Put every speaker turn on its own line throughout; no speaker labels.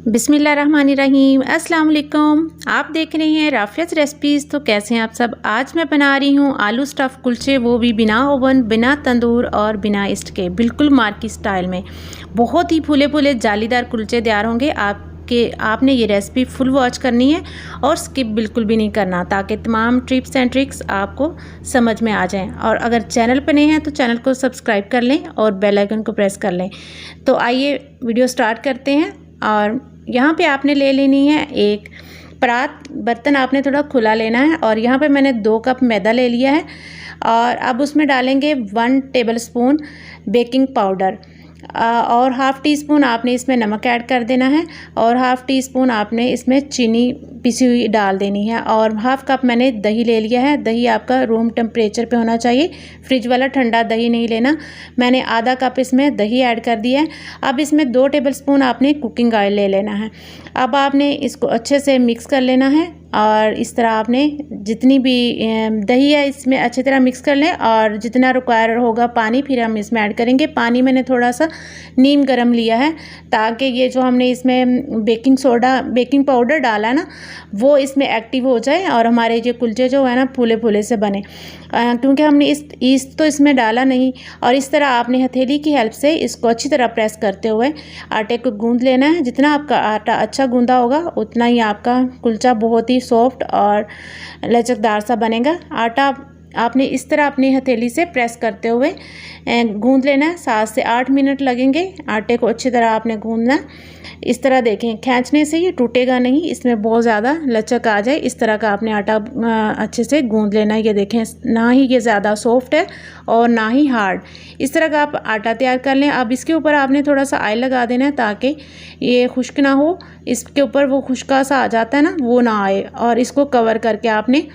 बिस्मिल्लाहिर्रहमानिर्रहीम। अस्सलाम वालेकुम। आप देख रहे हैं राफियाज़ रेसिपीज़। तो कैसे हैं आप सब। आज मैं बना रही हूँ आलू स्टफ़ कुलचे, वो भी बिना ओवन, बिना तंदूर और बिना ईस्ट के, बिल्कुल मार्केट स्टाइल में। बहुत ही फूले फूले जालीदार कुलचे तैयार होंगे। आपने ये रेसिपी फुल वॉच करनी है और स्किप बिल्कुल भी नहीं करना, ताकि तमाम टिप्स एंड ट्रिक्स आपको समझ में आ जाएं। और अगर चैनल पर नए हैं तो चैनल को सब्सक्राइब कर लें और बेल आइकन को प्रेस कर लें। तो आइए वीडियो स्टार्ट करते हैं। और यहाँ पे आपने ले लेनी है एक परात, बर्तन आपने थोड़ा खुला लेना है। और यहाँ पे मैंने 2 कप मैदा ले लिया है। और अब उसमें डालेंगे 1 टेबल स्पून बेकिंग पाउडर और हाफ़ टी स्पून आपने इसमें नमक ऐड कर देना है। और हाफ़ टी स्पून आपने इसमें चीनी पिसी हुई डाल देनी है। और हाफ़ कप मैंने दही ले लिया है। दही आपका रूम टेम्परेचर पे होना चाहिए, फ्रिज वाला ठंडा दही नहीं लेना। मैंने आधा कप इसमें दही ऐड कर दिया है। अब इसमें 2 टेबल स्पून आपने कुकिंग ऑयल ले लेना है। अब आपने इसको अच्छे से मिक्स कर लेना है। और इस तरह आपने जितनी भी दही है इसमें अच्छी तरह मिक्स कर लें। और जितना रिक्वायर होगा पानी फिर हम इसमें ऐड करेंगे। पानी मैंने थोड़ा सा नीम गर्म लिया है, ताकि ये जो हमने इसमें बेकिंग पाउडर डाला है ना, वो इसमें एक्टिव हो जाए और हमारे ये कुलचे जो है ना फूले फूले से बने। क्योंकि हमने ईस्ट तो इसमें डाला नहीं। और इस तरह आपने हथेली की हेल्प से इसको अच्छी तरह प्रेस करते हुए आटे को गूंद लेना है। जितना आपका आटा अच्छा गूंदा होगा उतना ही आपका कुलचा बहुत ही सॉफ्ट और लचकदार सा बनेगा। आटा आपने इस तरह अपनी हथेली से प्रेस करते हुए गूंद लेना है। 7 से 8 मिनट लगेंगे आटे को अच्छी तरह आपने गूंदना। इस तरह देखें, खींचने से ये टूटेगा नहीं, इसमें बहुत ज़्यादा लचक आ जाए, इस तरह का आपने आटा अच्छे से गूंद लेना है। ये देखें, ना ही ये ज़्यादा सॉफ्ट है और ना ही हार्ड। इस तरह का आप आटा तैयार कर लें। अब इसके ऊपर आपने थोड़ा सा ऑयल लगा देना है, ताकि ये खुश्क ना हो। इसके ऊपर वो खुश्का सा आ जाता है ना, वो ना आए। और इसको कवर करके आपने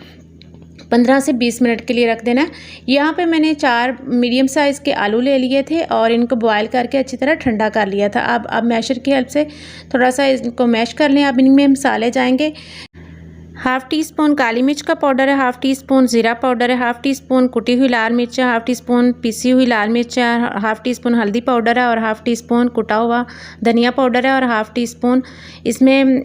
15 से 20 मिनट के लिए रख देना है। यहाँ पे मैंने 4 मीडियम साइज़ के आलू ले लिए थे और इनको बॉयल करके अच्छी तरह ठंडा कर लिया था। अब मैशर की हेल्प से थोड़ा सा इनको मैश कर लें। अब इनमें मसाले जाएंगे। हाफ़ टी स्पून काली मिर्च का पाउडर है, हाफ़ टी स्पून ज़ीरा पाउडर है, हाफ़ टी स्पून कुटी हुई लाल मिर्च है, हाफ़ टी स्पून पिसी हुई लाल मिर्च है, हाफ़ टी स्पून हल्दी पाउडर है और हाफ़ टी स्पून कुटा हुआ धनिया पाउडर है और हाफ़ टी स्पून इसमें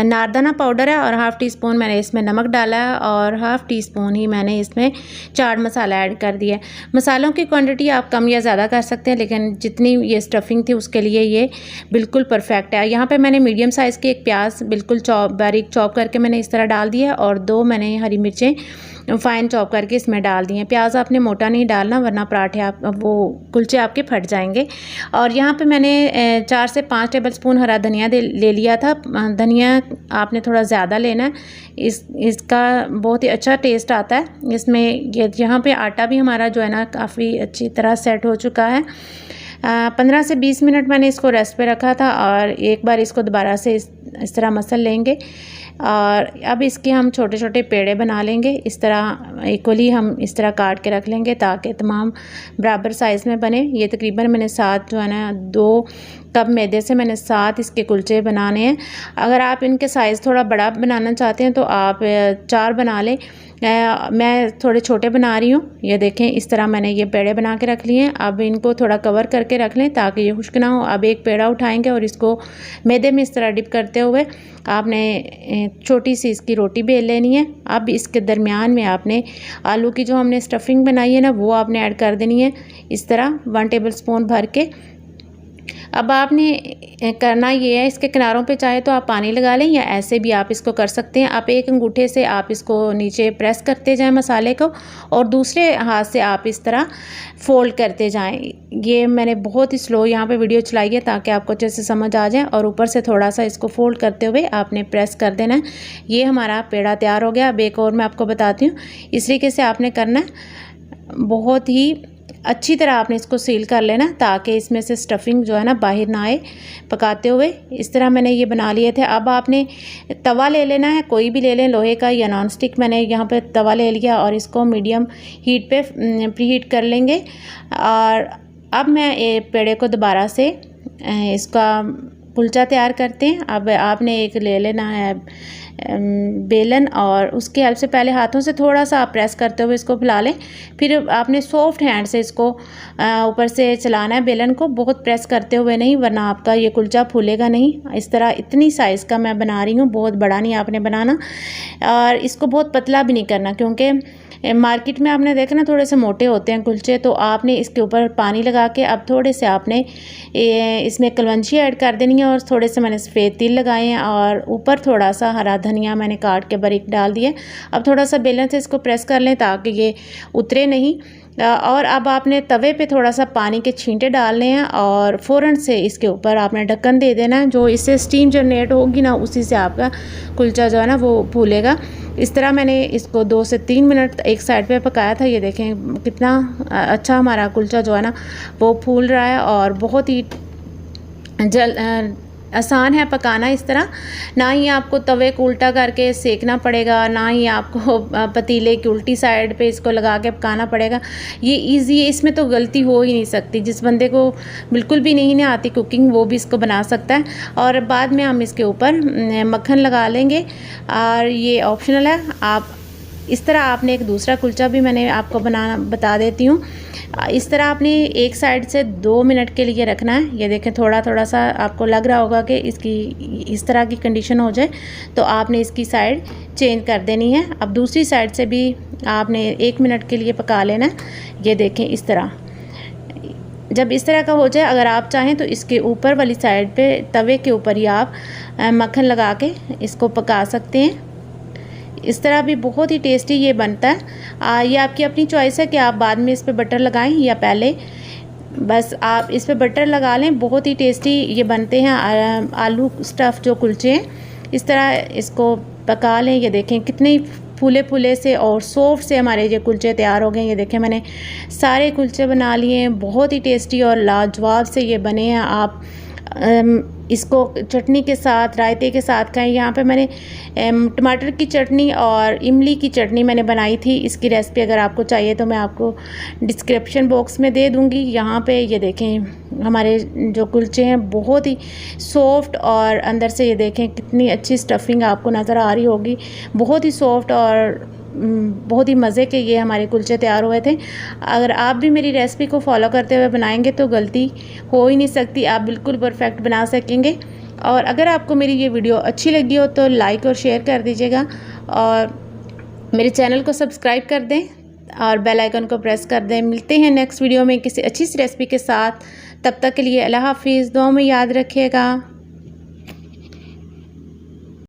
नारदाना पाउडर है और हाफ़ टी स्पून मैंने इसमें नमक डाला है और हाफ़ टी स्पून ही मैंने इसमें चाट मसाला ऐड कर दिया है। मसालों की क्वान्टिटी आप कम या ज़्यादा कर सकते हैं, लेकिन जितनी ये स्टफिंग थी उसके लिए ये बिल्कुल परफेक्ट है। यहाँ पर मैंने मीडियम साइज़ की एक प्याज बिल्कुल बारीक चॉप करके मैंने इस तरह डाल दिया और 2 मैंने हरी मिर्चें फाइन चॉप करके इसमें डाल दी हैं। प्याज आपने मोटा नहीं डालना, वरना पराठे वो कुलचे आपके फट जाएंगे। और यहाँ पे मैंने 4 से 5 टेबल स्पून हरा धनिया ले लिया था। धनिया आपने थोड़ा ज़्यादा लेना है, इसका बहुत ही अच्छा टेस्ट आता है इसमें। यहाँ पे आटा भी हमारा जो है ना काफ़ी अच्छी तरह सेट हो चुका है। 15 से 20 मिनट मैंने इसको रेस्ट पे रखा था और एक बार इसको दोबारा से इस तरह मसल लेंगे। और अब इसके हम छोटे छोटे पेड़े बना लेंगे। इस तरह इक्वली हम इस तरह काट के रख लेंगे, ताकि तमाम बराबर साइज़ में बने। ये तकरीबन मैंने 7 जो है ना 2 कप मैदे से मैंने 7 इसके कुलचे बनाने हैं। अगर आप इनके साइज़ थोड़ा बड़ा बनाना चाहते हैं तो आप 4 बना लें। मैं थोड़े छोटे बना रही हूँ। ये देखें, इस तरह मैंने ये पेड़े बना के रख लिए हैं। अब इनको थोड़ा कवर करके रख लें ताकि ये खुश्क ना हो। अब एक पेड़ा उठाएंगे और इसको मैदे में इस तरह डिप करते हुए आपने छोटी सी इसकी रोटी बेल लेनी है। अब इसके दरमियान में आपने आलू की जो हमने स्टफिंग बनाई है ना, वो आपने ऐड कर देनी है इस तरह 1 टेबल स्पून भर के। अब आपने करना ये है, इसके किनारों पे चाहे तो आप पानी लगा लें या ऐसे भी आप इसको कर सकते हैं। आप एक अंगूठे से आप इसको नीचे प्रेस करते जाएं मसाले को, और दूसरे हाथ से आप इस तरह फोल्ड करते जाएं। ये मैंने बहुत ही स्लो यहाँ पे वीडियो चलाई है ताकि आपको अच्छे से समझ आ जाए। और ऊपर से थोड़ा सा इसको फोल्ड करते हुए आपने प्रेस कर देना है। ये हमारा पेड़ा तैयार हो गया। अब एक और मैं आपको बताती हूँ, इस तरीके से आपने करना है। बहुत ही अच्छी तरह आपने इसको सील कर लेना, ताकि इसमें से स्टफिंग जो है ना बाहर ना आए पकाते हुए। इस तरह मैंने ये बना लिए थे। अब आपने तवा ले लेना है, कोई भी ले लें, लोहे का या नॉन स्टिक। मैंने यहाँ पे तवा ले लिया और इसको मीडियम हीट पे प्रीहीट कर लेंगे। और अब मैं पेड़े को दोबारा से इसका कुलचा तैयार करते हैं। अब आपने एक ले लेना है बेलन और उसके हेल्प से पहले हाथों से थोड़ा सा आप प्रेस करते हुए इसको फैला लें। फिर आपने सॉफ्ट हैंड से इसको ऊपर से चलाना है बेलन को, बहुत प्रेस करते हुए नहीं, वरना आपका ये कुलचा फूलेगा नहीं। इस तरह इतनी साइज़ का मैं बना रही हूँ, बहुत बड़ा नहीं आपने बनाना और इसको बहुत पतला भी नहीं करना, क्योंकि मार्केट में आपने देखा ना थोड़े से मोटे होते हैं कुलचे। तो आपने इसके ऊपर पानी लगा के अब थोड़े से आपने इसमें कलवंजी ऐड कर देनी है और थोड़े से मैंने सफ़ेद तिल लगाए हैं और ऊपर थोड़ा सा हरा धनिया मैंने काट के बारीक डाल दिया। अब थोड़ा सा बेलन से इसको प्रेस कर लें ताकि ये उतरे नहीं। और अब आपने तवे पे थोड़ा सा पानी के छींटे डालने हैं और फ़ौरन से इसके ऊपर आपने ढक्कन दे देना है। जो इससे स्टीम जनरेट होगी ना, उसी से आपका कुलचा जो है ना वो फूलेगा। इस तरह मैंने इसको 2 से 3 मिनट एक साइड पे पकाया था। ये देखें कितना अच्छा हमारा कुलचा जो है ना वो फूल रहा है और बहुत ही आसान है पकाना। इस तरह ना ही आपको तवे को उल्टा करके सेकना पड़ेगा, ना ही आपको पतीले की उल्टी साइड पे इसको लगा के पकाना पड़ेगा। ये इजी है, इसमें तो गलती हो ही नहीं सकती। जिस बंदे को बिल्कुल भी नहीं आती कुकिंग वो भी इसको बना सकता है। और बाद में हम इसके ऊपर मक्खन लगा लेंगे और ये ऑप्शनल है। आप इस तरह आपने एक दूसरा कुलचा भी मैंने आपको बनाना बता देती हूँ। इस तरह आपने एक साइड से 2 मिनट के लिए रखना है। ये देखें थोड़ा थोड़ा सा आपको लग रहा होगा कि इसकी इस तरह की कंडीशन हो जाए तो आपने इसकी साइड चेंज कर देनी है। अब दूसरी साइड से भी आपने 1 मिनट के लिए पका लेना है। ये देखें इस तरह जब इस तरह का हो जाए, अगर आप चाहें तो इसके ऊपर वाली साइड पे तवे के ऊपर ही आप मक्खन लगा के इसको पका सकते हैं। इस तरह भी बहुत ही टेस्टी ये बनता है। ये आपकी अपनी चॉइस है कि आप बाद में इस पर बटर लगाएं या पहले। बस आप इस पर बटर लगा लें, बहुत ही टेस्टी ये बनते हैं आलू स्टफ़ जो कुलचे हैं। इस तरह इसको पका लें। ये देखें कितने फूले फूले से और सॉफ्ट से हमारे ये कुलचे तैयार हो गए। ये देखें मैंने सारे कुलचे बना लिए हैं, बहुत ही टेस्टी और लाजवाब से ये बने हैं। आप इसको चटनी के साथ, रायते के साथ खाएं। यहाँ पे मैंने टमाटर की चटनी और इमली की चटनी मैंने बनाई थी। इसकी रेसिपी अगर आपको चाहिए तो मैं आपको डिस्क्रिप्शन बॉक्स में दे दूँगी। यहाँ पे ये देखें हमारे जो कुलचे हैं बहुत ही सॉफ्ट और अंदर से ये देखें कितनी अच्छी स्टफिंग आपको नज़र आ रही होगी। बहुत ही सॉफ्ट और बहुत ही मज़े के ये हमारे कुलचे तैयार हुए थे। अगर आप भी मेरी रेसिपी को फॉलो करते हुए बनाएंगे तो गलती हो ही नहीं सकती, आप बिल्कुल परफेक्ट बना सकेंगे। और अगर आपको मेरी ये वीडियो अच्छी लगी हो तो लाइक और शेयर कर दीजिएगा और मेरे चैनल को सब्सक्राइब कर दें और बेल आइकन को प्रेस कर दें। मिलते हैं नेक्स्ट वीडियो में किसी अच्छी सी रेसिपी के साथ। तब तक के लिए अल्लाह हाफिज़। दुआ में याद रखिएगा।